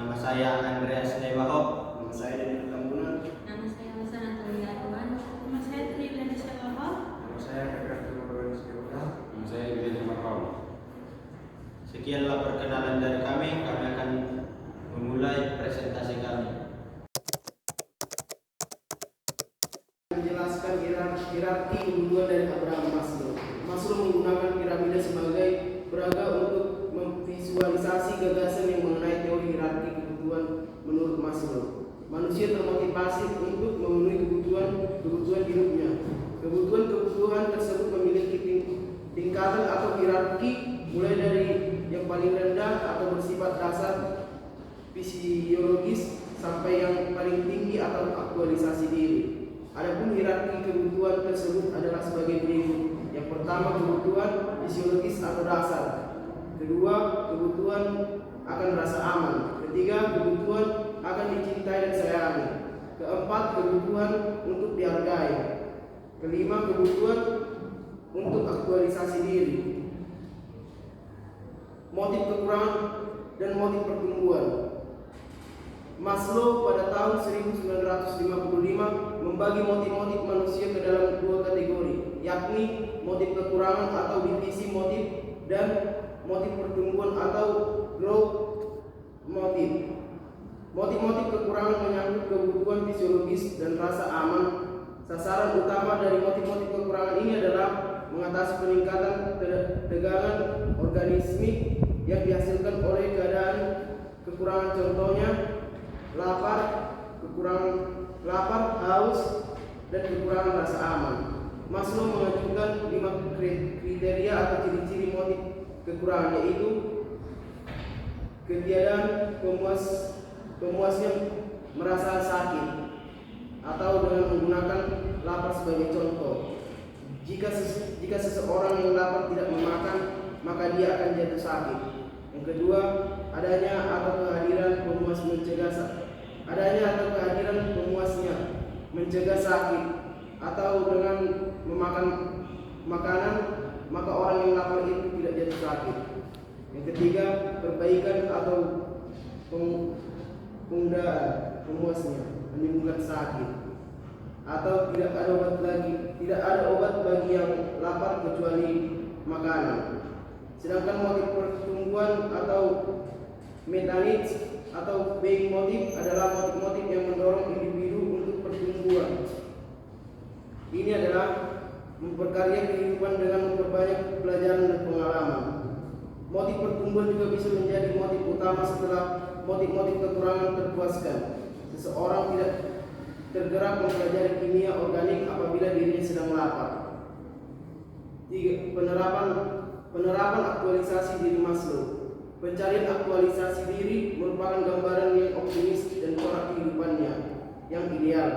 Nama saya Andreas Lewahop. Nama saya Deni Tambunan. Nama saya Hasan Antonia Arwan. Nama saya Triana Syalwa. Nama saya Kakak Tuhan Sekolah. Nama saya William Markau. Sekianlah perkenalan dari kami. Kami akan memulai presentasi kami. Menjelaskan hierarki kebutuhan dari Abraham Maslow. Maslow menggunakan piramida sebagai peraga untuk memvisualisasi gagasan yang mengenai teori hierarki kebutuhan menurut Maslow. Manusia termotivasi untuk memenuhi kebutuhan hidupnya. Kebutuhan tersebut memiliki tingkatan atau hierarki, mulai dari yang paling rendah atau bersifat dasar fisiologis sampai yang paling tinggi atau aktualisasi diri. Adapun hierarki kebutuhan tersebut adalah sebagai berikut. Yang pertama, kebutuhan fisiologis atau dasar. Kedua, kebutuhan akan rasa aman. Ketiga, kebutuhan akan dicintai dan sayangi. Keempat, kebutuhan untuk dihargai. Kelima, kebutuhan untuk aktualisasi diri. Motif kekurangan dan motif pertumbuhan. Maslow pada tahun 1955 membagi motif-motif manusia ke dalam dua kategori, yakni motif kekurangan atau divisi motif dan motif pertumbuhan atau growth motif. Motif-motif kekurangan menyangkut kebutuhan fisiologis dan rasa aman. Sasaran utama dari motif-motif kekurangan ini adalah mengatasi peningkatan tegangan organismik yang dihasilkan oleh keadaan kekurangan, contohnya lapar, haus, dan kekurangan rasa aman. Maslow mengajukan 5 kriteria atau ciri-ciri motif kekurangan, yaitu ketiadaan pemuasnya merasa sakit, atau dengan menggunakan lapar sebagai contoh. Jika seseorang yang lapar tidak memakan, maka dia akan jatuh sakit. Yang kedua, adanya atau kehadiran pemuasnya mencegah sakit, atau dengan memakan makanan maka orang yang lapar itu tidak jatuh sakit. Yang ketiga, perbaikan atau penggunaan pemuasnya menimbulkan sakit, atau tidak ada obat bagi yang lapar kecuali makanan. Sedangkan motif pertumbuhan atau metaneeds atau being motif adalah motif-motif yang mendorong individu untuk pertumbuhan. Ini adalah memperkarya kehidupan dengan memperbanyak pelajaran dan pengalaman. Motif pertumbuhan juga bisa menjadi motif utama setelah motif-motif kekurangan terpuaskan. Seseorang tidak tergerak mempelajari kimia organik apabila dirinya sedang lapar. 3. Penerapan aktualisasi diri Maslow. Pencarian aktualisasi diri merupakan gambaran yang optimis dan corak kehidupannya yang ideal,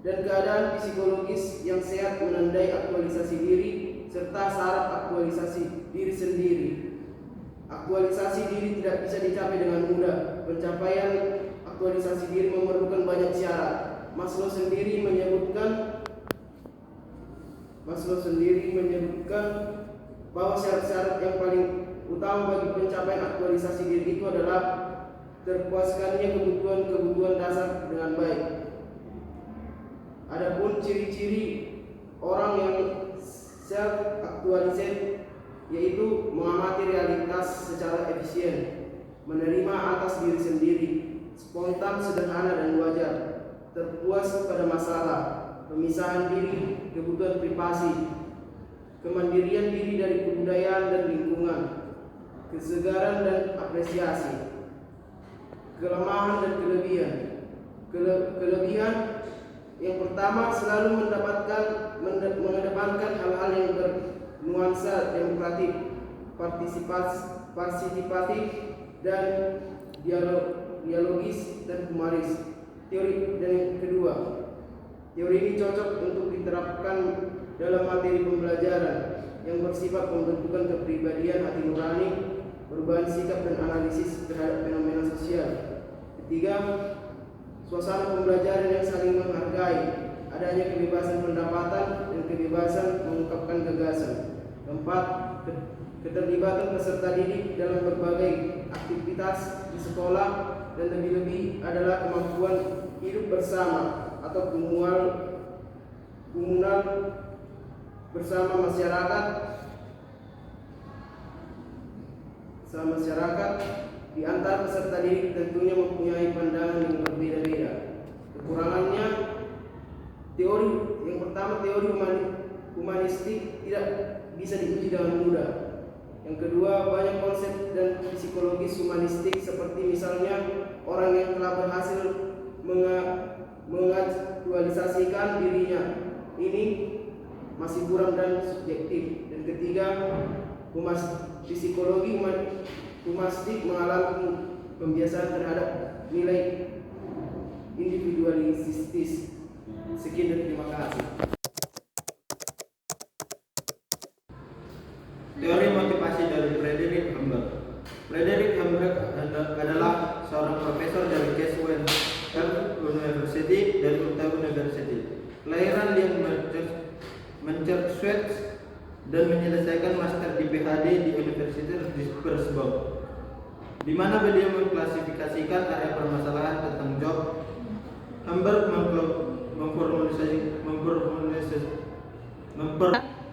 dan keadaan psikologis yang sehat menandai aktualisasi diri serta syarat aktualisasi diri sendiri. Aktualisasi diri tidak bisa dicapai dengan mudah. Pencapaian aktualisasi diri memerlukan banyak syarat. Maslow sendiri menyebutkan bahwa syarat-syarat yang paling utama bagi pencapaian aktualisasi diri itu adalah terpuaskannya kebutuhan dasar dengan baik. Adapun ciri-ciri orang yang self actualized yaitu mengamati realitas secara efisien, menerima atas diri sendiri, spontan, sederhana dan wajar, terpuas pada masalah, pemisahan diri, kebutuhan privasi, kemandirian diri dari kebudayaan dan lingkungan, kesegaran dan apresiasi, kelemahan dan kelebihan. Kelebihan yang pertama, selalu mengedepankan hal-hal yang bernuansa demokratik, partisipatif dan dialogis dan humanis. Teori dan yang kedua, teori ini cocok untuk diterapkan dalam materi pembelajaran yang bersifat pembentukan kepribadian hati nurani, perubahan sikap dan analisis terhadap fenomena sosial. Ketiga, suasana pembelajaran yang saling menghargai, adanya kebebasan pendapatan dan kebebasan mengungkapkan gagasan. Keempat, keterlibatan peserta didik dalam berbagai aktivitas di sekolah, dan lebih-lebih adalah kemampuan hidup bersama atau komunal bersama masyarakat di antara peserta didik tentunya mempunyai pandangan yang berbeda-beda. Kekurangannya, yang pertama teori humanistik tidak bisa diuji dengan mudah. Yang kedua, banyak konsep dan psikologis humanistik seperti misalnya orang yang telah berhasil mengaktualisasikan dirinya ini masih buram dan subjektif. Dan ketiga, psikologi humanistik mengalami pembiasaan terhadap nilai individualistis. Sekian dan terima kasih. Teori motivasi dari Friedrich Hamburg. Friedrich Hamburg adalah seorang profesor dari Caswell University dan Utah University. Kelahiran di Massachusetts dan menyelesaikan master di PhD di Universitas di Pittsburgh, di mana beliau mengklasifikasikan area permasalahan tentang job. Hamburg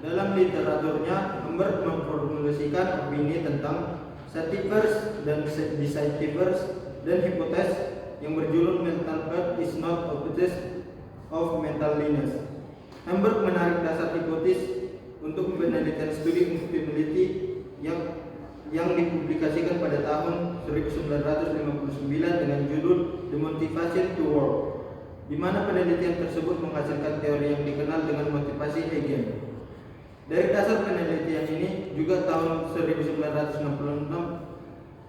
dalam literaturnya, Hamburg memformulasikan opini tentang sativers dan deceivers dan hipotesis yang berjudul mental health is not opposite of mental illness. Hamburg menarik dasar hipotesis untuk penelitian studi multi yang dipublikasikan pada tahun 1959 dengan judul The Motivation to Work, di mana penelitian tersebut menghasilkan teori yang dikenal dengan motivasi Hegel. Dari dasar penelitian ini juga tahun 1966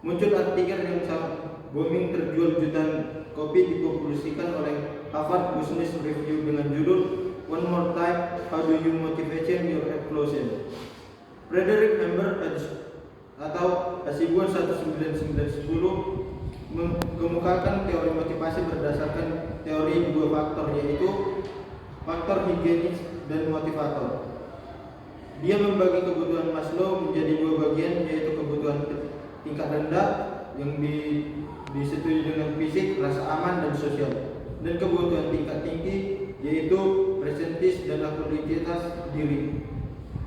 muncul artikel yang sangat booming terjual jutaan kopi dipublikasikan oleh Harvard Business Review dengan judul One More Time, How Do You Motivate Your Explosion. Friedrich Hamburg atau Hasibuan 1910 mengemukakan teori motivasi berdasarkan teori dua faktor, yaitu faktor higienis dan motivator. Dia membagi kebutuhan Maslow menjadi dua bagian, yaitu kebutuhan tingkat rendah yang disetujui dengan fisik, rasa aman, dan sosial, dan kebutuhan tingkat tinggi yaitu presentis dan akuntabilitas diri,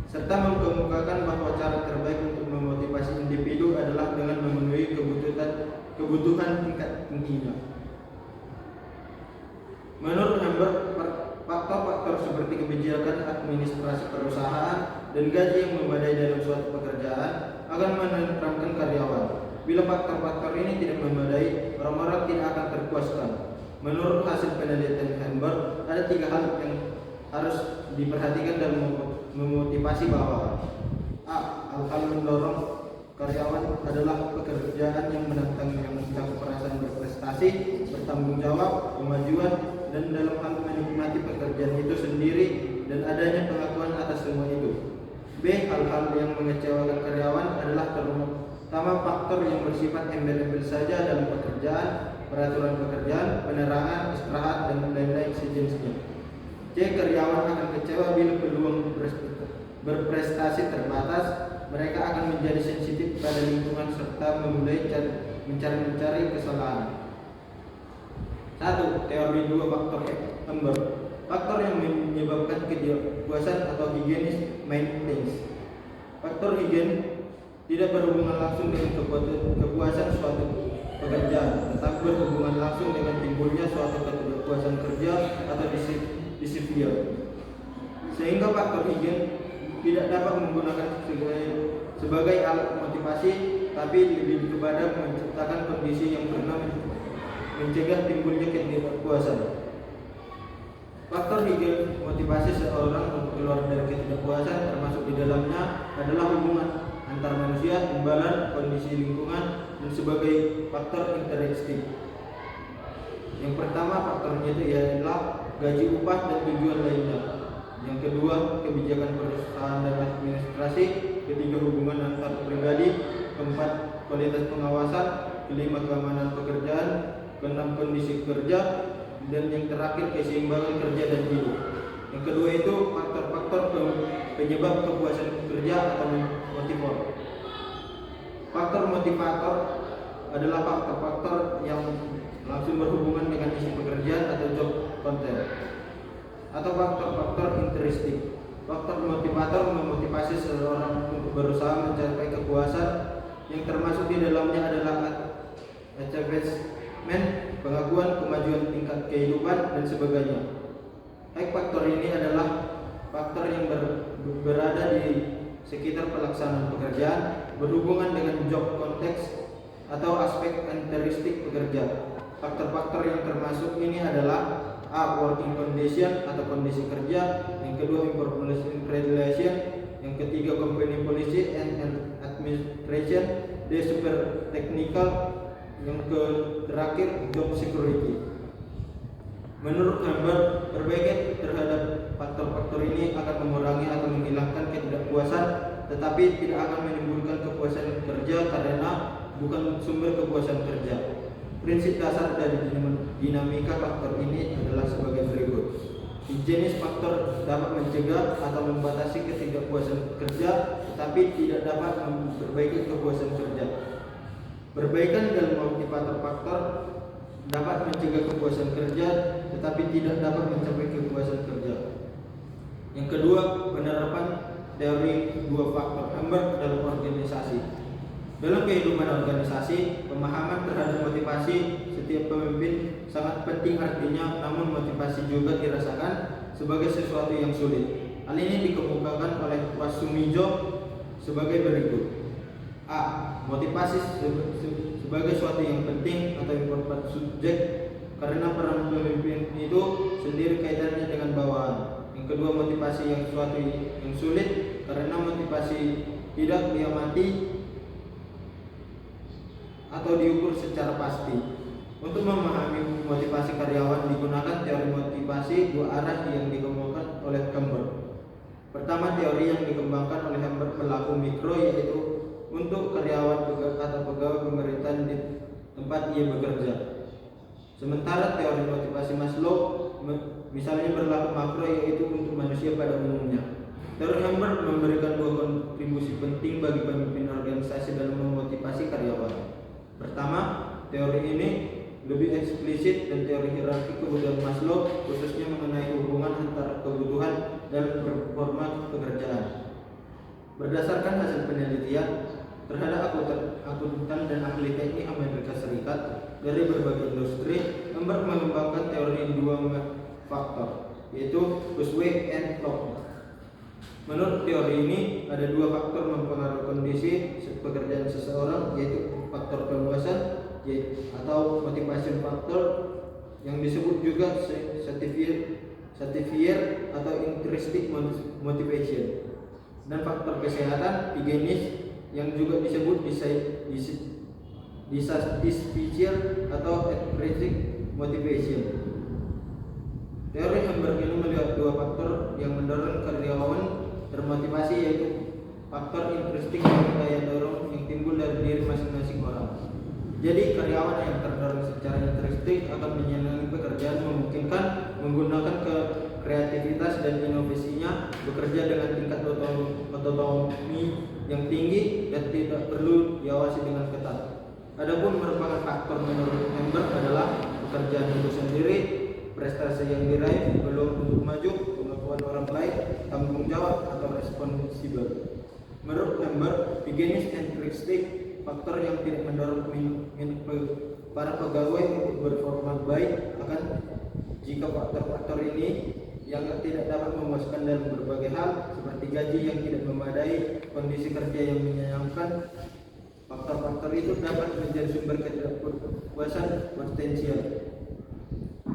serta mengemukakan bahwa cara terbaik untuk memotivasi individu adalah dengan memenuhi kebutuhan tingkat tingginya. Menurut Hamburg, faktor-faktor seperti kebijakan administrasi perusahaan dan gaji yang memadai dalam suatu pekerjaan akan menenteramkan karyawan. Bila faktor-faktor ini tidak memadai, orang-orang tidak akan terpuaskan. Menurut hasil penelitian Hamburg, ada 3 hal yang harus diperhatikan dalam memotivasi bawahan. A. Hal-hal mendorong karyawan adalah pekerjaan yang menantang, yang mencakup perasaan berprestasi, bertanggung jawab, kemajuan, dan dalam hal menikmati pekerjaan itu sendiri dan adanya pengakuan atas semua itu. B. Hal-hal yang mengecewakan karyawan adalah terutama faktor yang bersifat embel-embel saja dalam pekerjaan, peraturan pekerjaan, penerangan, istirahat, dan lain-lain sejenisnya. C. Karyawan akan kecewa bila peluang berprestasi terbatas. Mereka akan menjadi sensitif pada lingkungan serta memulai mencari kesalahan. 1. Teori 2 faktor Hamburg. Faktor yang menyebabkan kepuasan atau higienis maintenance. Faktor higien tidak berhubungan langsung dengan kepuasan suatu pekerjaan, tetapi berhubungan langsung dengan timbulnya suatu ketidakpuasan kerja atau disiplin. Sehingga faktor higien tidak dapat menggunakan sebagai alat motivasi, tapi lebih kepada menciptakan kondisi yang pernah mencegah timbulnya ketidakpuasan. Faktor higien motivasi seorang untuk keluar dari ketidakpuasan termasuk di dalamnya adalah hubungan antar manusia, imbalan, kondisi lingkungan, dan sebagai faktor interistik. Yang pertama faktornya itu ialah gaji, upah, dan tujuan lainnya. Yang kedua, kebijakan perusahaan dan administrasi. Ketiga, hubungan antar pribadi. Keempat, kualitas pengawasan. Kelima, keamanan pekerjaan. Keenam, kondisi kerja. Dan yang terakhir, keseimbangan kerja dan hidup. Yang kedua itu faktor-faktor penyebab kepuasan kerja atau motivator. Faktor motivator adalah faktor-faktor yang langsung berhubungan dengan isi pekerjaan atau job content, atau faktor-faktor intrinsic. Faktor motivator memotivasi seseorang untuk berusaha mencapai kepuasan yang termasuk di dalamnya adalah achievement, pengakuan, kemajuan tingkat kehidupan, dan sebagainya. Faktor ini adalah faktor yang berada di sekitar pelaksanaan pekerjaan, berhubungan dengan job konteks atau aspek intrinsic pekerja. Faktor-faktor yang termasuk ini adalah A. Working condition atau kondisi kerja. Yang kedua, information relation. Yang ketiga, company policy and administration. D. Super technical. Yang terakhir, job security. Menurut Hamber, perbaikan terhadap faktor-faktor ini akan mengurangi atau menghilangkan ketidakpuasan, tetapi tidak akan menimbulkan kepuasan kerja karena bukan sumber kepuasan kerja. Prinsip dasar dari dinamika faktor ini adalah sebagai berikut. Jenis faktor dapat mencegah atau membatasi ketidakpuasan kerja, tetapi tidak dapat memperbaiki kepuasan kerja. Perbaikan dalam motivator faktor dapat mencegah kepuasan kerja, tetapi tidak dapat mencapai kepuasan kerja. Yang kedua, penerapan teori dua faktor Hamber dalam organisasi. Dalam kehidupan organisasi, pemahaman terhadap motivasi setiap pemimpin sangat penting artinya, namun motivasi juga dirasakan sebagai sesuatu yang sulit. Hal ini dikemukakan oleh Wasumijo sebagai berikut. A. Motivasi sebagai sesuatu yang penting atau important subjek karena peran pemimpin itu sendiri kaitannya dengan bawahan. Yang kedua, motivasi yang sesuatu yang sulit karena motivasi tidak diamati atau diukur secara pasti. Untuk memahami motivasi karyawan digunakan teori motivasi dua arah yang dikemukakan oleh Hamber. Pertama, teori yang dikembangkan oleh Hamber pelaku mikro, yaitu untuk karyawan atau pegawai pemerintahan di tempat ia bekerja. Sementara teori motivasi Maslow misalnya berlaku makro, yaitu untuk manusia pada umumnya. Teori Hamber memberikan dua kontribusi penting bagi pemimpin organisasi dalam memotivasi karyawan. Pertama, teori ini lebih eksplisit dan teori hierarki kebutuhan Maslow, khususnya mengenai hubungan antara kebutuhan dan performa pekerjaan. Berdasarkan hasil penelitian terhadap akuntan dan ahli teknik Amerika Serikat dari berbagai industri, Hamber mengembangkan teori dua faktor, yaitu Kurzweil and Flock. Menurut teori ini, ada dua faktor mempengaruhi kondisi pekerjaan seseorang, yaitu faktor kepuasan atau motivation factor yang disebut juga satisfier atau intrinsic motivation, dan faktor kesehatan higienis yang juga disebut dissatisfier atau extrinsic motivation. Teori Hamber ini melihat dua faktor yang mendorong karyawan termotivasi, yaitu faktor intrinsik dan daya dorong yang timbul dari diri masing-masing orang. Jadi karyawan yang terdorong secara intrinsik akan menyenangi pekerjaan, memungkinkan menggunakan kreativitas dan inovasinya, bekerja dengan tingkat otonomi yang tinggi dan tidak perlu diawasi dengan ketat. Adapun merupakan faktor menurut Hamber adalah pekerjaan itu sendiri, prestasi yang diraih, peluang untuk maju, pengakuan orang lain, tanggung jawab atau responsibel. Menurut Hamber, higienis intrinsic, faktor yang tidak mendorong para pegawai untuk berperforma baik akan jika faktor-faktor ini yang tidak dapat memuaskan dalam berbagai hal seperti gaji yang tidak memadai, kondisi kerja yang menyenangkan. Faktor-faktor itu dapat menjadi sumber ketidakpuasan potensial.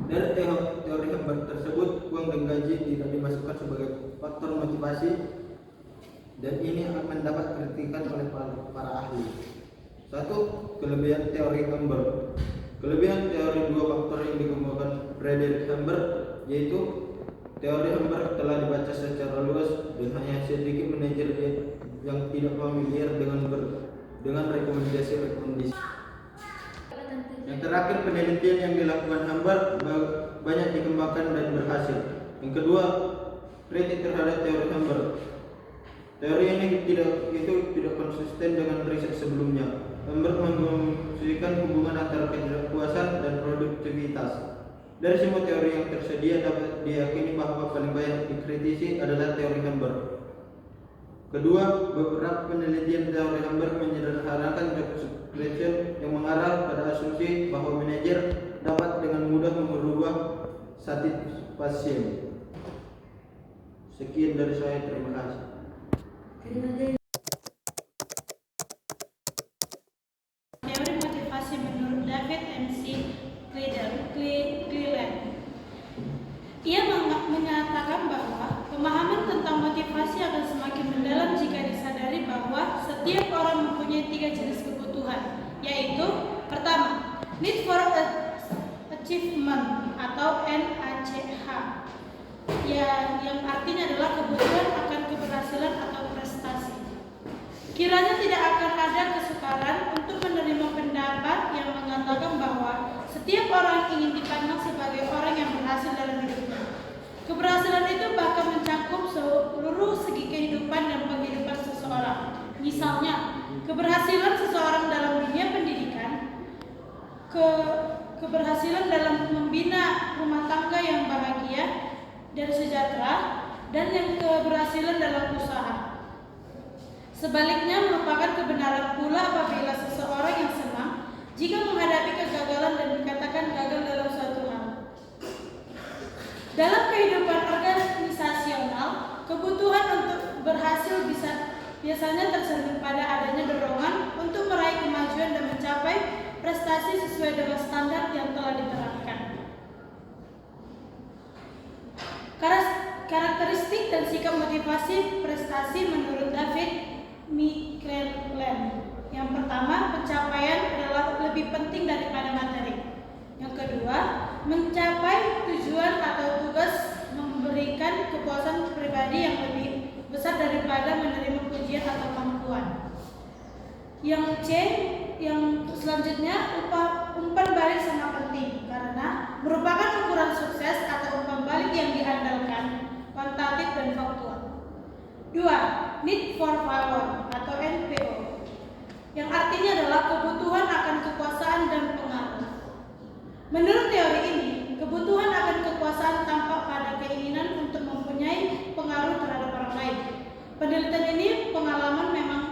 Dari teori Hamber tersebut, uang dan gaji tidak dimasukkan sebagai faktor motivasi, dan ini akan mendapat kritikan oleh para ahli. 1. Kelebihan teori Hamber. Kelebihan teori dua faktor yang dikemukakan Frederick Hamber, yaitu teori Hamber telah dibaca secara luas dan hanya sedikit manajer yang tidak familiar dengan rekomendasi. Yang terakhir, penelitian yang dilakukan Hamber banyak dikembangkan dan berhasil. Yang kedua, kritik terhadap teori Hamber. Teori ini tidak konsisten dengan riset sebelumnya. Lambert mengasumsikan hubungan antara ketidakpuasan dan produktivitas. Dari semua teori yang tersedia dapat diyakini bahwa paling banyak dikritisi adalah teori Lambert. Kedua, beberapa penelitian teori Lambert menyederhanakan job description yang mengarah pada asumsi bahwa manajer dapat dengan mudah merubah status pasien. Sekian dari saya, terima kasih. Teori motivasi menurut David MC Cleland. Ia menyatakan bahwa pemahaman tentang motivasi akan semakin mendalam jika disadari bahwa setiap orang mempunyai 3 jenis kebutuhan, yaitu pertama, need for achievement atau NACH, yang artinya adalah kebutuhan akan keberhasilan atau prestasi. Kiranya tidak akan ada kesukaran untuk menerima pendapat yang mengatakan bahwa setiap orang ingin dipandang sebagai orang yang berhasil dalam hidupnya. Keberhasilan itu bahkan mencakup seluruh segi kehidupan dan penghidupan seseorang. Misalnya, keberhasilan seseorang dalam dunia pendidikan, keberhasilan dalam membina rumah tangga yang bahagia dan sejahtera, dan yang keberhasilan dalam usaha. Sebaliknya, merupakan kebenaran pula apabila seseorang yang senang jika menghadapi kegagalan dan dikatakan gagal dalam suatu hal. Dalam kehidupan organisasional, kebutuhan untuk berhasil biasanya tercermin pada adanya dorongan untuk meraih kemajuan dan mencapai prestasi sesuai dengan standar yang telah diterapkan. Karakteristik dan sikap motivasi prestasi menurut David Cleland. Yang pertama, pencapaian adalah lebih penting daripada materi. Yang kedua, mencapai tujuan atau tugas memberikan kepuasan pribadi yang lebih besar daripada menerima pujian atau kemampuan. Yang C, yang selanjutnya, umpan balik sangat penting karena merupakan ukuran sukses atau umpan balik yang diandalkan, kuantitatif dan faktual. 2. Need for power atau NPO, yang artinya adalah kebutuhan akan kekuasaan dan pengaruh. Menurut teori ini, kebutuhan akan kekuasaan tampak pada keinginan untuk mempunyai pengaruh terhadap orang lain. Penelitian ini pengalaman memang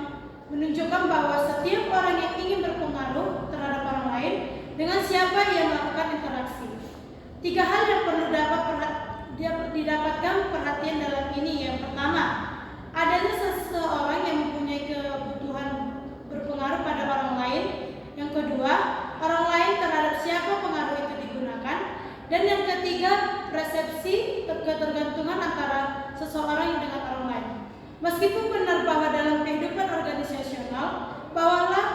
menunjukkan bahwa setiap orang yang ingin berpengaruh terhadap orang lain dengan siapa ia melakukan interaksi. 3 hal yang perlu didapatkan perhatian dalam ini. Yang pertama, adanya seseorang yang mempunyai kebutuhan berpengaruh pada orang lain. Yang kedua, orang lain terhadap siapa pengaruh itu digunakan. Dan yang ketiga, persepsi ketergantungan antara seseorang dengan orang lain. Meskipun benar bahwa dalam kehidupan organisasional, bawalah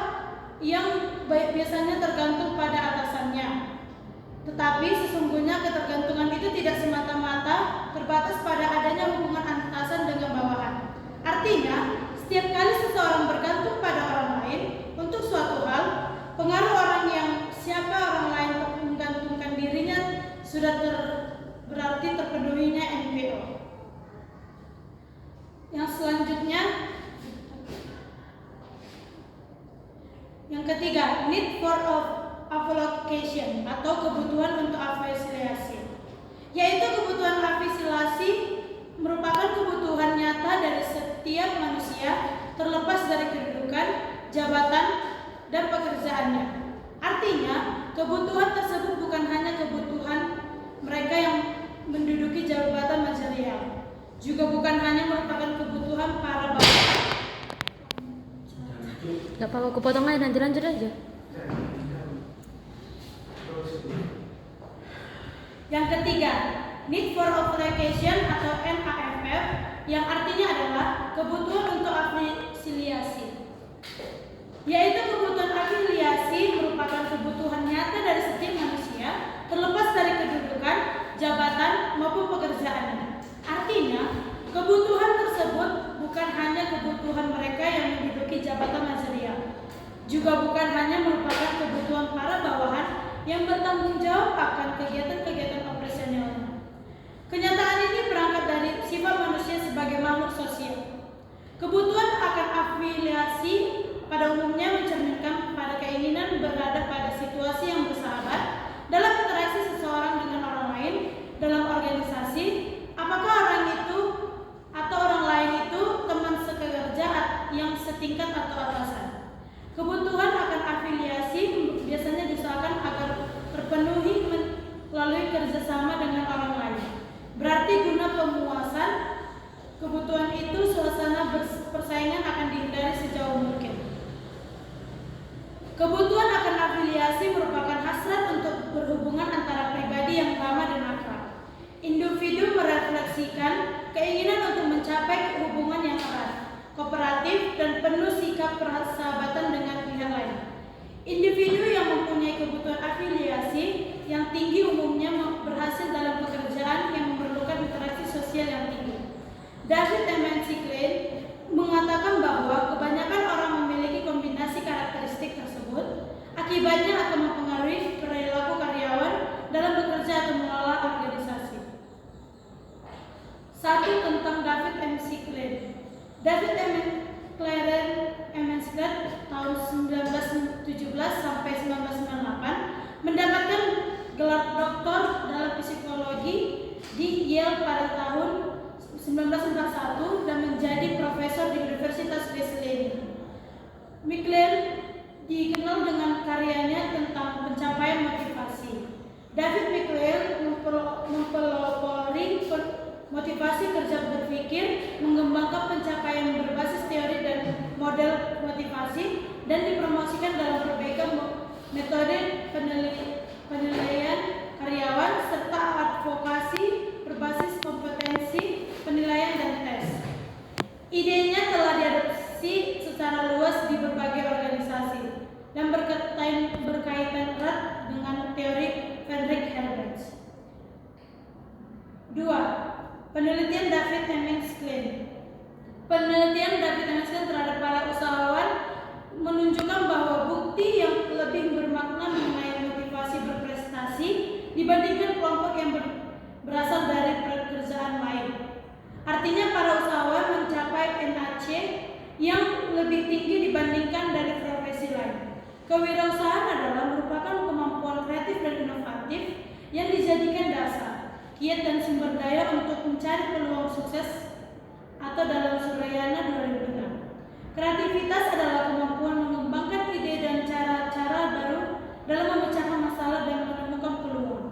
yang biasanya tergantung pada atasannya. Tetapi sesungguhnya ketergantungan itu tidak semata-mata terbatas pada adanya hubungan atasan dengan bawahan. Artinya, setiap kali seseorang bergantung pada orang lain untuk suatu hal, pengaruh siapa orang lain menggantungkan dirinya sudah berarti terpenuhinya NPO. Yang selanjutnya, yang ketiga, need for afiliation atau kebutuhan untuk afiliasi, yaitu kebutuhan afiliasi merupakan kebutuhan nyata dari setiap manusia terlepas dari kedudukan, jabatan, dan pekerjaannya. Artinya, kebutuhan tersebut bukan hanya kebutuhan mereka yang menduduki jabatan manajerial, juga bukan hanya merupakan kebutuhan para bapak. Gak apa-apa, aku potong aja, nanti lanjut aja. Yang ketiga, need for application atau NAFF, yang artinya adalah kebutuhan untuk afiliasi, yaitu kebutuhan afiliasi merupakan kebutuhan nyata dari setiap manusia terlepas dari kedudukan, jabatan, maupun pekerjaannya. Artinya, kebutuhan tersebut bukan hanya kebutuhan mereka yang menduduki jabatan manajerial, juga bukan hanya merupakan kebutuhan para bawahan yang bertanggung jawab akan kegiatan-kegiatan operasionalnya. Kenyataan ini berangkat dari sifat manusia sebagai makhluk sosial. Kebutuhan akan afiliasi pada umumnya mencerminkan pada keinginan berada pada situasi yang bersahabat dalam interaksi seseorang dengan orang lain dalam organisasi, apakah orang itu atau orang lain itu teman sekerja yang setingkat atau atasan. Kebutuhan akan afiliasi biasanya diusahakan agar terpenuhi melalui kerjasama dengan orang lain. Berarti guna pemuasan kebutuhan itu suasana persaingan akan dihindari sejauh mungkin. Kebutuhan akan afiliasi merupakan hasrat untuk berhubungan antara pribadi yang lama dan akrab. Individu merefleksikan keinginan untuk mencapai hubungan yang erat, kooperatif, dan penuh sikap persahabatan dengan pihak lain. Individu yang mempunyai kebutuhan afiliasi yang tinggi umumnya berhasil dalam pekerjaan yang memerlukan interaksi sosial yang tinggi. David Klein mengatakan bahwa kebanyakan orang memiliki kombinasi karakteristik tersebut, akibatnya akan mempengaruhi perilaku karyawan dalam bekerja atau mengelola organisasi. 1. Tentang David Klein. David Klein tahun 1917 sampai 1998 mendapatkan gelar doktor dalam psikologi di Yale pada tahun 1941 dan menjadi profesor di Universitas Wesleyan. Klein dikenal dengan karyanya tentang pencapaian motivasi. David Klein mempelopori motivasi kerja berpikir, mengembangkan pencapaian berbasis teori dan model motivasi, dan dipromosikan dalam berbagai metode penilaian karyawan serta advokasi berbasis kompetensi, penilaian, dan tes. Idenya telah diadopsi secara luas di berbagai organisasi dan berkaitan erat dengan teori Friedrich Herbert. 2. Penelitian David Klein. Penelitian David Klein terhadap para usahawan menunjukkan bahwa bukti yang lebih bermakna mengenai motivasi berprestasi dibandingkan kelompok yang berasal dari pekerjaan lain. Artinya para usahawan mencapai NAC yang lebih tinggi dibandingkan dari profesi lain. Kewirausahaan adalah merupakan kemampuan kreatif dan inovatif yang dijadikan dasar, kiat dan sumber daya untuk mencari peluang sukses atau dalam Surayana 2006. Kreativitas adalah kemampuan mengembangkan ide dan cara-cara baru dalam memecahkan masalah dan menemukan peluang.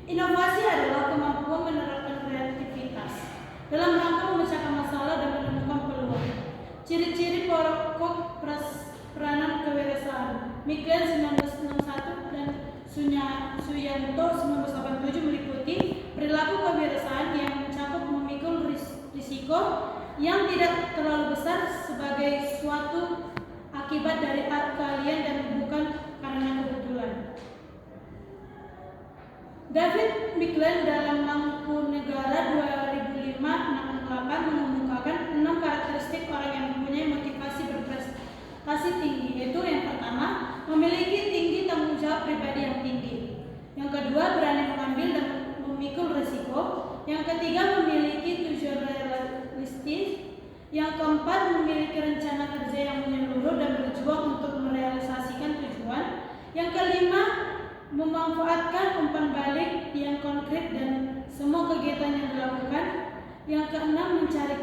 Inovasi adalah kemampuan menerapkan kreativitas dalam rangka memecahkan masalah dan menemukan peluang. Ciri-ciri pokok peranan kewirausahaan. Klein 1961 dan Suyanto 1987 meliputi perilaku kewirausahaan yang mencakup memikul risiko yang tidak terlalu besar sebagai suatu akibat dari keahlian dan bukan karena kebetulan. David Klein dalam Mangkunegara 2005-68 mengemukakan 6 karakteristik orang yang mempunyai motivasi berprestasi tinggi, yaitu yang pertama, memiliki tinggi tanggung jawab pribadi yang tinggi. Yang kedua, berani mengambil dan memikul risiko. Yang ketiga, memiliki tujuan realistis. Yang keempat, memiliki rencana kerja yang menyeluruh dan berjuang untuk merealisasikan tujuan. Yang kelima, memanfaatkan umpan balik yang konkret dan semua kegiatan yang dilakukan. Yang keenam, mencari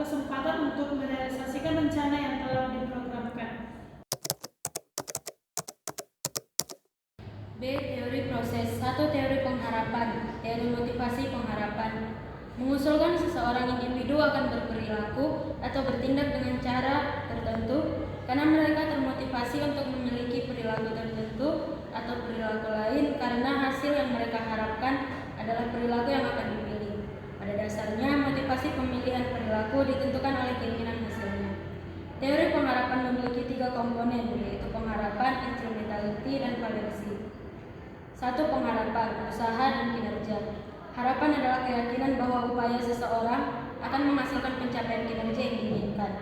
kesempatan untuk merealisasikan rencana yang telah diprogramkan. B. Teori proses. 1. Teori pengharapan. Teori motivasi pengharapan mengusulkan seseorang individu akan berperilaku atau bertindak dengan cara tertentu karena mereka termotivasi untuk memiliki perilaku tertentu atau perilaku lain karena hasil yang mereka harapkan adalah perilaku yang akan dipilih. Pada dasarnya, motivasi pemilihan perilaku ditentukan oleh keinginan hasilnya. Teori pengharapan memiliki 3 komponen, yaitu pengharapan, instrumentality, dan valensi. 1. Pengharapan, usaha dan kinerja. Harapan adalah keyakinan bahwa upaya seseorang akan menghasilkan pencapaian kinerja yang diinginkan.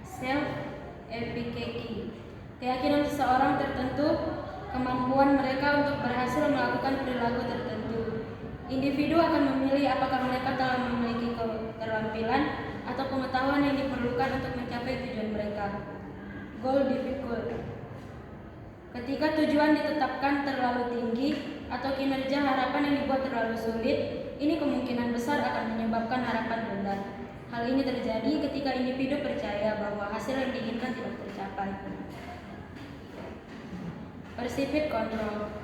Self-efficacy, keyakinan seseorang tertentu kemampuan mereka untuk berhasil melakukan perilaku tertentu. Individu akan memilih apakah mereka telah memiliki keterampilan atau pengetahuan yang diperlukan untuk mencapai tujuan mereka. Goal difficult. Ketika tujuan ditetapkan terlalu tinggi atau kinerja harapan yang dibuat terlalu sulit, ini kemungkinan besar akan menyebabkan harapan rendah. Hal ini terjadi ketika individu percaya bahwa hasil yang diinginkan tidak tercapai. Perceived control.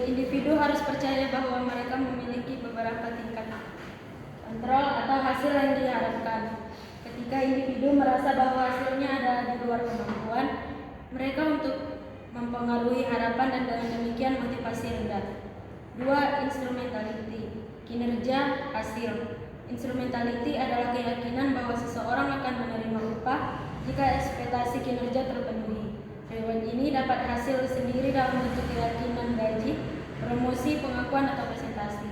Individu harus percaya bahwa mereka memiliki beberapa tingkat kontrol atau hasil yang diharapkan. Ketika individu merasa bahwa hasilnya ada di luar kemampuan mereka untuk mempengaruhi harapan dan dengan demikian motivasi rendah. 2. Instrumentality. Kinerja hasil. Instrumentality adalah keyakinan bahwa seseorang akan menerima upah jika ekspektasi kinerja terpenuhi. Reward ini dapat hasil sendiri dalam bentuk keyakinan gaji, promosi, pengakuan, atau presentasi.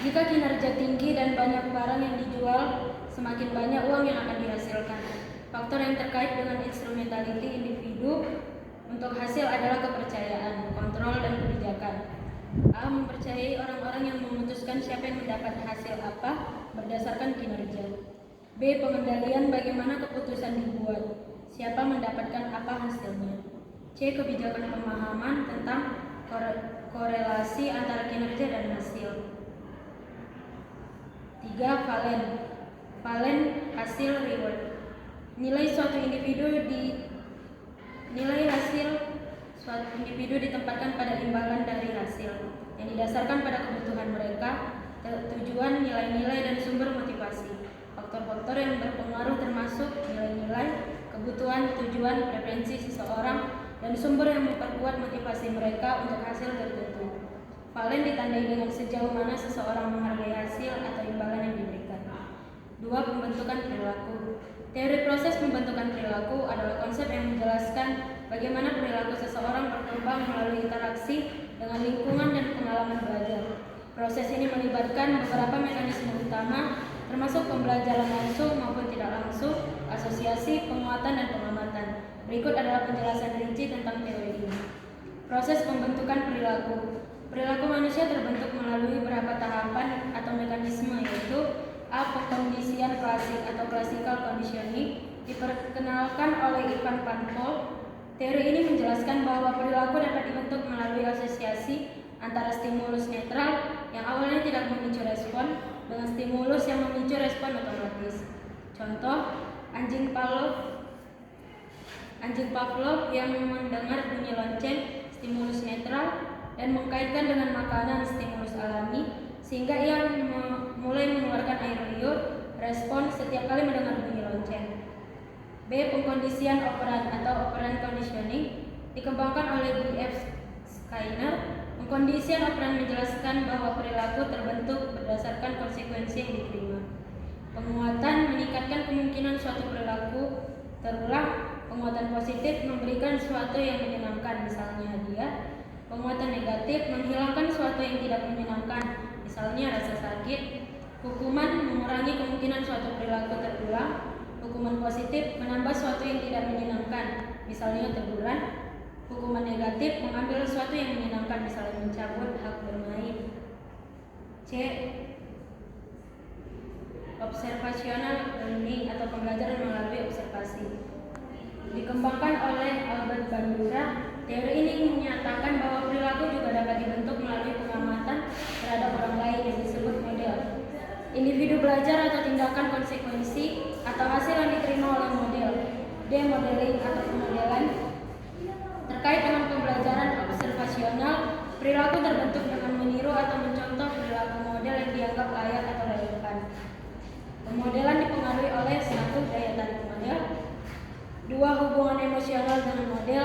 Jika kinerja tinggi dan banyak barang yang dijual, semakin banyak uang yang akan dihasilkan. Faktor yang terkait dengan instrumentality individu untuk hasil adalah kepercayaan, kontrol, dan kebijakan. A. Mempercayai orang-orang yang memutuskan siapa yang mendapat hasil apa berdasarkan kinerja. B. Pengendalian bagaimana keputusan dibuat, siapa mendapatkan apa hasilnya. C. Kebijakan pemahaman tentang korelasi antara kinerja dan hasil. 3. Valen hasil reward. Nilai hasil suatu individu ditempatkan pada imbalan dari hasil yang didasarkan pada kebutuhan mereka, tujuan, nilai-nilai, dan sumber motivasi. Faktor-faktor yang berpengaruh termasuk nilai-nilai, kebutuhan, tujuan, preferensi seseorang, dan sumber yang memperkuat motivasi mereka untuk hasil tertentu. Valen ditandai dengan sejauh mana seseorang menghargai hasil atau imbalan yang diberikan. 2. Pembentukan perilaku. Teori proses pembentukan perilaku adalah konsep yang menjelaskan bagaimana perilaku seseorang berkembang melalui interaksi dengan lingkungan dan pengalaman belajar. Proses ini melibatkan beberapa mekanisme utama, termasuk pembelajaran langsung maupun tidak langsung, asosiasi, penguatan, dan pengamatan. Berikut adalah penjelasan rinci tentang teori ini. Proses pembentukan perilaku. Perilaku manusia terbentuk melalui beberapa tahapan atau mekanisme, yaitu A. Pengkondisian klasik atau classical conditioning diperkenalkan oleh Ivan van Pol. Teori ini menjelaskan bahwa perilaku dapat dibentuk melalui asosiasi antara stimulus netral yang awalnya tidak memicu respon dengan stimulus yang memicu respon otomatis. Contoh, anjing Pavlov yang mendengar bunyi lonceng, stimulus netral, dan mengkaitkan dengan makanan, stimulus alami, sehingga ia mulai mengeluarkan air liur, respon setiap kali mendengar bunyi lonceng. B. Pengkondisian operan atau operant conditioning dikembangkan oleh B.F. Skinner. Pengkondisian operan menjelaskan bahwa perilaku terbentuk berdasarkan konsekuensi yang diterima. Penguatan meningkatkan kemungkinan suatu perilaku terulang. Penguatan positif memberikan sesuatu yang menyenangkan, misalnya hadiah. Penguatan negatif menghilangkan sesuatu yang tidak menyenangkan, misalnya rasa sakit. Hukuman mengurangi kemungkinan suatu perilaku terulang. Hukuman positif menambah sesuatu yang tidak menyenangkan, misalnya teguran. Hukuman negatif mengambil sesuatu yang menyenangkan, misalnya mencabut hak bermain. C. Observational learning atau pembelajaran melalui observasi. Dikembangkan oleh Albert Bandura. Teori ini menyatakan bahwa perilaku juga dapat dibentuk melalui pengamatan terhadap orang lain yang disebut model. Individu belajar atau tindakan konsekuensi atau hasil yang diterima oleh model. D. Modeling atau pemodelan. Terkait dengan pembelajaran observasional, perilaku terbentuk dengan meniru atau mencontoh perilaku model yang dianggap layak atau relevan. Pemodelan dipengaruhi oleh 1. Daya tarik model, 2. Hubungan emosional dengan model,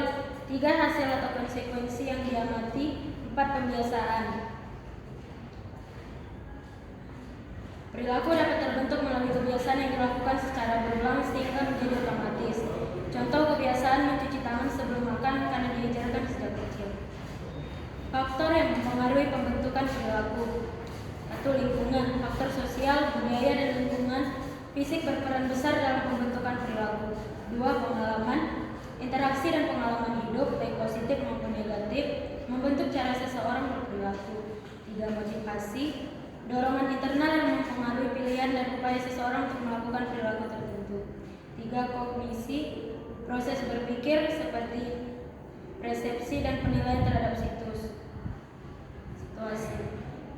3. Hasil atau konsekuensi yang diamati, 4. Pembiasaan. Perilaku dapat terbentuk melalui kebiasaan yang dilakukan secara berulang sehingga menjadi otomatis. Contoh kebiasaan mencuci tangan sebelum makan karena diajarkan sejak kecil. Faktor yang mempengaruhi pembentukan perilaku. 1. Lingkungan. Faktor sosial, budaya, dan lingkungan fisik berperan besar dalam pembentukan perilaku. 2. Pengalaman. Interaksi dan pengalaman hidup, baik positif maupun negatif, membentuk cara seseorang berperilaku. 3. Motivasi. dorongan internal yang mempengaruhi pilihan dan upaya seseorang untuk melakukan perilaku tertentu. 3. Kognisi, proses berpikir seperti persepsi dan penilaian terhadap situasi.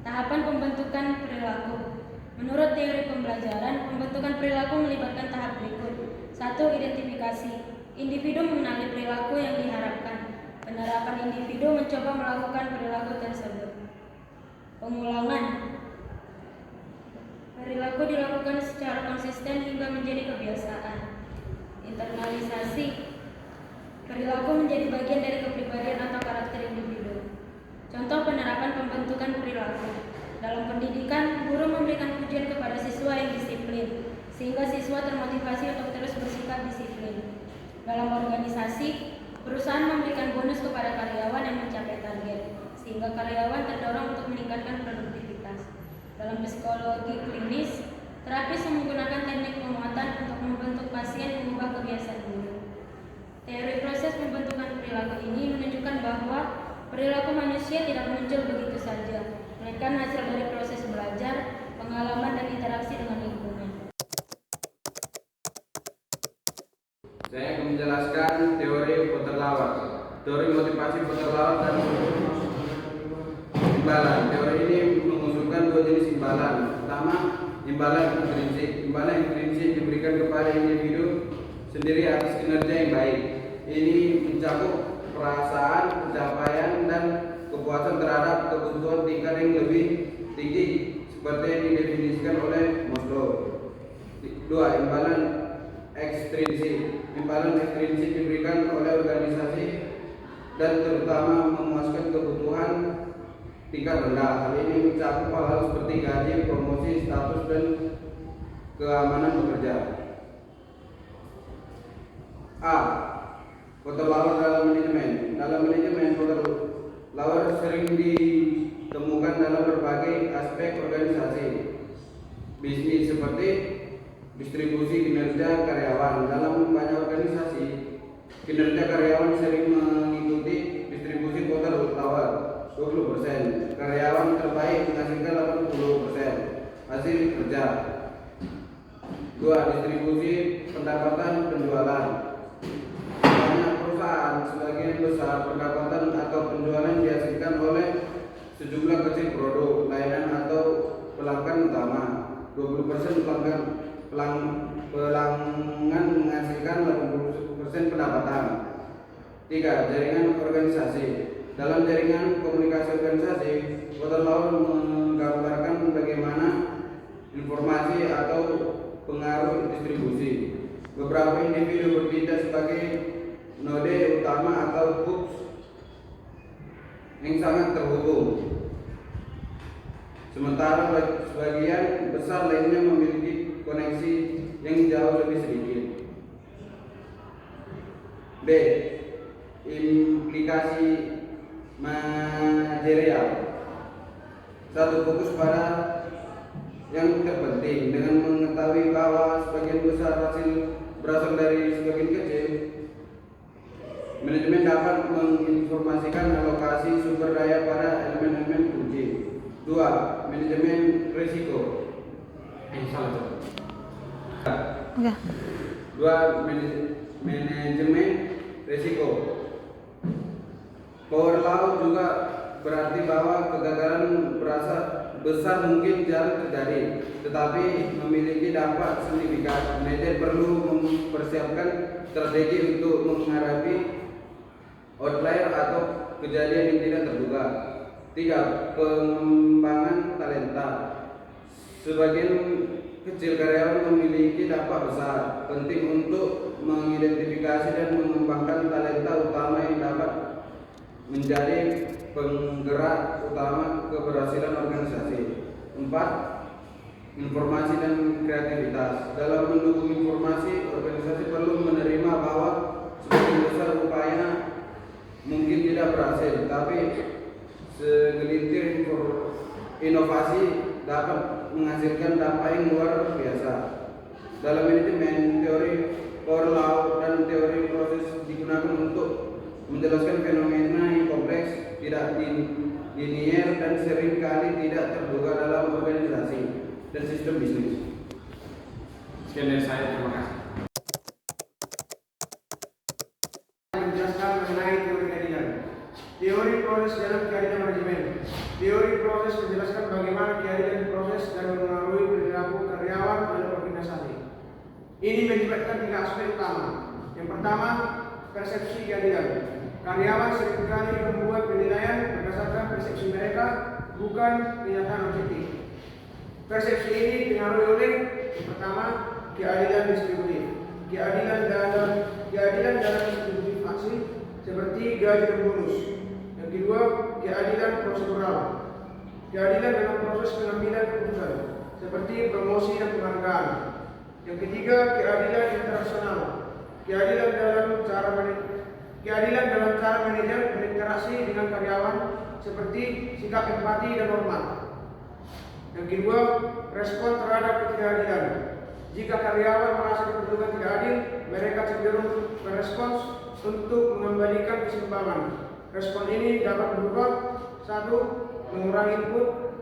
Tahapan pembentukan perilaku. Menurut teori pembelajaran, pembentukan perilaku melibatkan tahap berikut. 1. Identifikasi. Individu mengenali perilaku yang diharapkan. Penerapan individu mencoba melakukan perilaku tersebut. Pengulangan. Perilaku dilakukan secara konsisten hingga menjadi kebiasaan. Internalisasi. Perilaku menjadi bagian dari kepribadian atau karakter individu. Contoh penerapan pembentukan perilaku. Dalam pendidikan, guru memberikan pujian kepada siswa yang disiplin, sehingga siswa termotivasi untuk terus bersikap disiplin. Dalam organisasi, perusahaan memberikan bonus kepada karyawan yang mencapai target, sehingga karyawan terdorong untuk meningkatkan produktivitas. Dalam psikologi klinis, terapis menggunakan teknik penguatan untuk membentuk pasien mengubah kebiasaan buruk. Teori proses pembentukan perilaku ini menunjukkan bahwa perilaku manusia tidak muncul begitu saja, melainkan hasil dari proses belajar, pengalaman, dan interaksi dengan lingkungan. Saya akan menjelaskan teori Potterlawat. Teori motivasi Potterlawat dan imbalan. Teori ini mengusulkan dua jenis imbalan. Pertama, imbalan intrinsik. Imbalan intrinsik diberikan kepada individu sendiri atas kinerja yang baik. Ini mencakup perasaan, pencapaian, dan kepuasan terhadap kebutuhan tingkat yang lebih tinggi seperti yang didefinisikan oleh Maslow. 2. Imbalan ekstrinsik. Imbalan ekstrinsik diberikan oleh organisasi dan terutama memuaskan kebutuhan tingkat rendah. Hal ini mencakup hal-hal seperti gaji, promosi, status, dan keamanan bekerja. A. Potterlawat dalam manajemen. Dalam manajemen, Potterlawat sering ditemukan dalam berbagai aspek organisasi bisnis seperti distribusi kinerja karyawan. Dalam banyak organisasi, kinerja karyawan sering mengikuti distribusi Potterlawat 20%. Karyawan terbaik menghasilkan 80% hasil kerja. 2. Distribusi pendapatan penjualan. Sebagian besar pendapatan atau penjualan dihasilkan oleh sejumlah kecil produk, layanan atau pelanggan utama. 20% pelanggan menghasilkan 80% pendapatan. 3. Jaringan organisasi. Dalam jaringan komunikasi organisasi, Potterlawat menggambarkan bagaimana informasi atau pengaruh distribusi. Beberapa individu bertindak sebagai node utama atau hubs yang sangat terhubung, sementara sebagian besar lainnya memiliki koneksi yang jauh lebih sedikit. B. Implikasi manajerial. 1. Fokus pada yang terpenting. Dengan mengetahui bahwa sebagian besar hasil berasal dari sebagian kecil, manajemen dapat menginformasikan alokasi sumber daya pada elemen-elemen kunci. 2. Manajemen risiko. Salah. 2. Manajemen risiko. Potterlawat juga berarti bahwa kegagalan berasa besar mungkin jarang terjadi, tetapi memiliki dampak signifikan. Manajer perlu mempersiapkan strategi untuk menghadapi outlier atau kejadian yang tidak terduga. 3. Pengembangan talenta. Sebagian kecil karyawan memiliki dampak besar, penting untuk mengidentifikasi dan mengembangkan talenta utama yang dapat menjadi penggerak utama keberhasilan organisasi. 4. Informasi dan kreativitas. Dalam mendukung informasi, organisasi perlu menerima bahwa sebagian besar upaya mungkin tidak berhasil, tapi segelintir inovasi dapat menghasilkan dampak yang luar biasa. Dalam manajemen, teori Potterlawat dan teori proses digunakan untuk menjelaskan fenomena yang kompleks tidak linier dan seringkali tidak terduga dalam organisasi dan sistem bisnis. Sekian dari saya, terima kasih. Menjelaskan mengenai teori keadilan. Teori proses dalam keadilan manajemen. Teori proses menjelaskan bagaimana keadilan diproses dan mempengaruhi perilaku karyawan dalam organisasi. Ini melibatkan 3 aspek utama. Yang pertama, persepsi keadilan. Karyawan seringkali membuat penilaian berdasarkan persepsi mereka, bukan kenyataan objektif. Persepsi ini dipengaruhi oleh yang pertama, keadilan distributif. Keadilan dalam distributif aksi seperti gaji dan bonus. Yang kedua, keadilan prosedural. Keadilan dalam proses pengambilan keputusan seperti promosi dan penghargaan. Yang ketiga, keadilan internasional. Keadilan dalam cara manajer berinteraksi dengan karyawan seperti sikap empati dan hormat. Yang kedua, respon terhadap ketidakadilan. Jika karyawan merasa kedudukan tidak adil, mereka cenderung berespons untuk mengembalikan keseimbangan. Respon ini dapat berupa 1. Mengurangi input,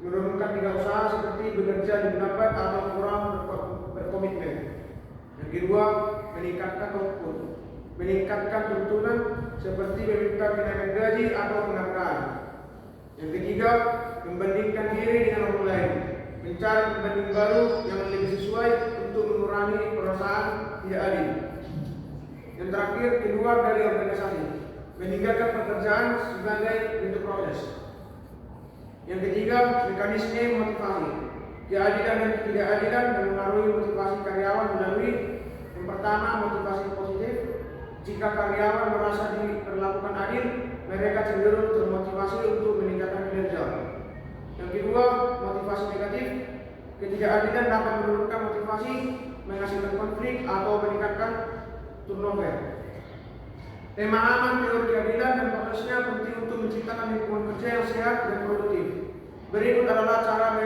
menurunkan tingkat usaha seperti bekerja lebih lambat atau kurang berkomitmen. Yang kedua, meningkatkan output, meningkatkan tuntunan seperti meminta kenaikan gaji atau penghargaan. Yang ketiga, membandingkan diri dengan orang lain, mencari pembanding baru yang lebih sesuai untuk mengurangi perasaan tidak adil. Yang terakhir, keluar dari organisasi, meninggalkan pekerjaan sebagai bentuk proses. Yang ketiga, mekanisme motivasi. Keadilan dan ketidakadilan mempengaruhi motivasi karyawan melalui yang pertama, motivasi positif. Jika karyawan merasa diperlakukan adil, mereka cenderung termotivasi untuk meningkatkan kinerja. Yang kedua, motivasi negatif. Ketidakadilan dapat menurunkan motivasi, menghasilkan konflik atau meningkatkan turnover. Pemahaman teori keadilan dan prosesnya penting untuk menciptakan lingkungan kerja yang sehat dan produktif. Berikut adalah cara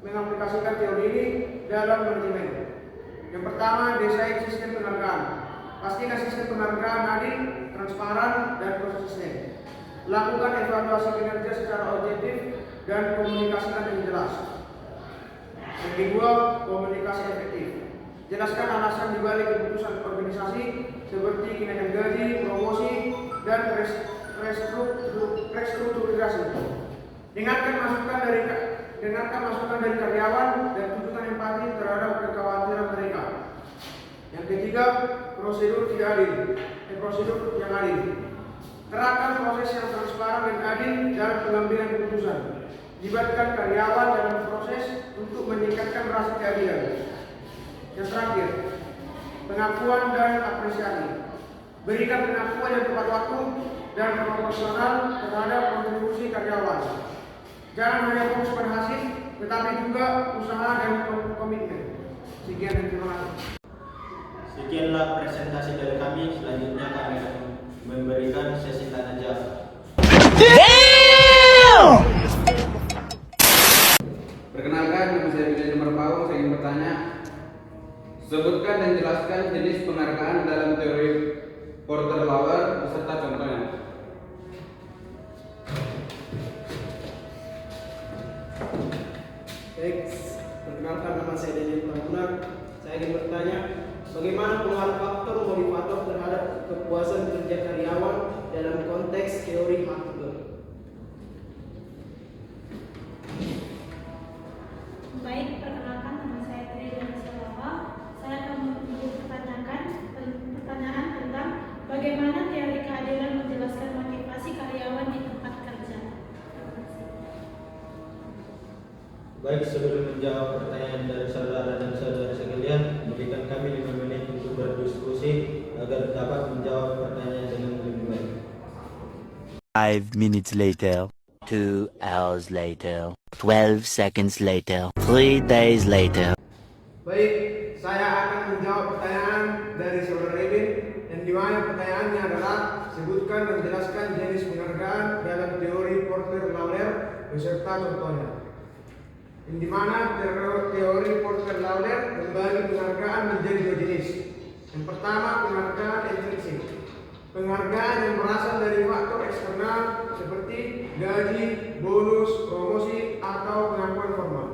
mengaplikasikan teori ini dalam manajemen. Yang pertama, desain sistem penghargaan. Pastikan sistem penghargaan adil, transparan, dan konsisten. Lakukan evaluasi kinerja secara objektif dan komunikasikan dengan jelas. Yang kedua, komunikasi efektif. Jelaskan alasan dibalik keputusan organisasi seperti kenaikan gaji, promosi, dan restrukturisasi. Dengarkan masukan dari karyawan dan tunjukkan empati terhadap kekhawatiran mereka. Yang ketiga, prosedur yang adil. Terapkan proses yang transparan dan adil dalam pengambilan keputusan. Libatkan karyawan dalam proses untuk meningkatkan rasa keadilan. Yang terakhir, pengakuan dan apresiasi. Berikan pengakuan yang tepat waktu dan proporsional terhadap kontribusi karyawan. Jangan hanya fokus pada hasil, tetapi juga usaha dan komitmen. Sekian dan terima kasih. Sekianlah presentasi dari kami. Selanjutnya kami akan memberikan sesi tanya jawab. Perkenalkan, nama saya Bidai Nomor Pau. Saya ingin bertanya, sebutkan dan jelaskan jenis penghargaan dalam teori Porter-Lawler beserta contohnya. Baik, perkenalkan nama saya Daniel Tambunan. Saya ingin bertanya, bagaimana pengaruh faktor motivator terhadap kepuasan kerja karyawan dalam konteks teori Hartberg? Baik, perkenalkan nama saya Tri dan Silava. Saya akan mempertanyakan pertanyaan tentang bagaimana teori keadilan menjelaskan motivasi karyawan di tempat kerja. Baik, sebelum menjawab pertanyaan dari saudara dan saudara sekalian, berikan kami 5 menit untuk berdiskusi agar dapat menjawab pertanyaan dengan lebih baik. 5 minutes later. 2 hours later. 12 seconds later. 3 days later. Baik, saya akan menjawab pertanyaan dari saudara Revin, yang dimana pertanyaannya adalah sebutkan dan jelaskan jenis penghargaan dalam teori Porter-Lawler beserta contohnya. Yang dimana teori Porter-Lawler membagi penghargaan menjadi 2 jenis. Yang pertama, penghargaan intrinsik. penghargaan yang berasal dari faktor eksternal seperti gaji, bonus, promosi, atau pengakuan formal.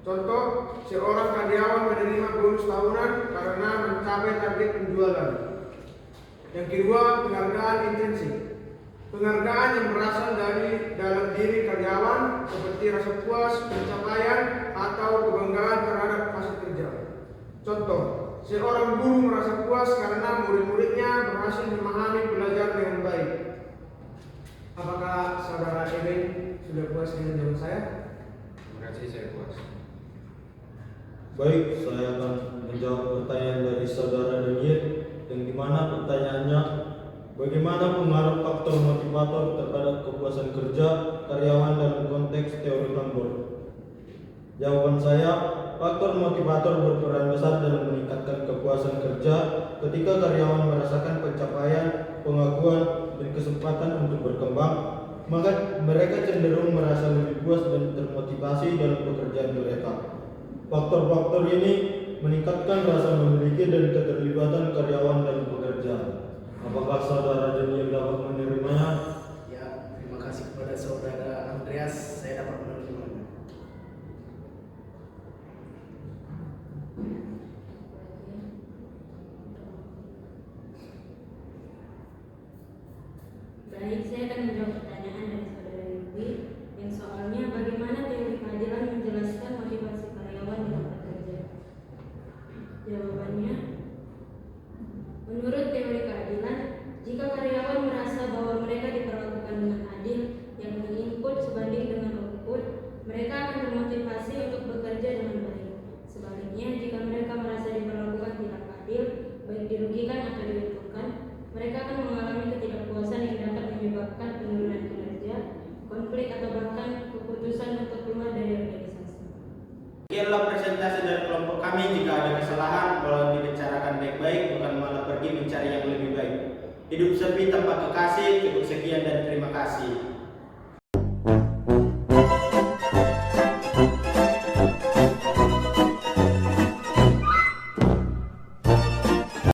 Contoh, seorang karyawan menerima bonus tahunan karena mencapai target penjualan. Yang kedua, penghargaan intrinsik. Penghargaan yang berasal dari dalam diri karyawan seperti rasa puas, pencapaian, atau kebanggaan terhadap hasil kerja. Contoh, seorang guru merasa puas karena murid-muridnya berhasil memahami pelajaran dengan baik. Apakah saudara Ewen sudah puas dengan jawaban saya? Terima kasih, saya puas. Baik, saya akan menjawab pertanyaan dari saudara Daniel, yang dimana pertanyaannya, bagaimana pengaruh faktor motivator terhadap kepuasan kerja karyawan dalam konteks teori Lambert? Jawaban saya, faktor motivator berperan besar dalam meningkatkan kepuasan kerja ketika karyawan merasakan pencapaian, pengakuan, dan kesempatan untuk berkembang, maka mereka cenderung merasa lebih puas dan termotivasi dalam pekerjaan mereka. Faktor-faktor ini meningkatkan rasa memiliki dan keterlibatan karyawan dalam pekerjaan. Apakah saudara Daniel dapat menerimanya? Ya, terima kasih kepada saudara Andreas, saya dapat menerimanya. Baik, saya akan menjawab pertanyaan dari saudara Yudi yang soalnya bagaimana teori keadilan menjelaskan motivasi karyawan dalam bekerja. Jawabannya, menurut teori keadilan, jika karyawan merasa bahwa mereka diperlakukan dengan adil, yakni input sebanding dengan output, mereka akan termotivasi untuk bekerja dengan baik. Sebaliknya, jika mereka merasa diperlakukan tidak adil, baik dirugikan atau diuntungkan, mereka akan mengalami ketidakpuasan yang dapat menyebabkan penurunan kinerja, konflik, atau bahkan keputusan untuk keluar dari organisasi. Sekianlah presentasi dari kelompok kami. Jika ada kesalahan, boleh dibicarakan baik-baik, bukan malah pergi mencari yang lebih baik. Hidup sepi tanpa kekasih. Cukup sekian dan terima kasih.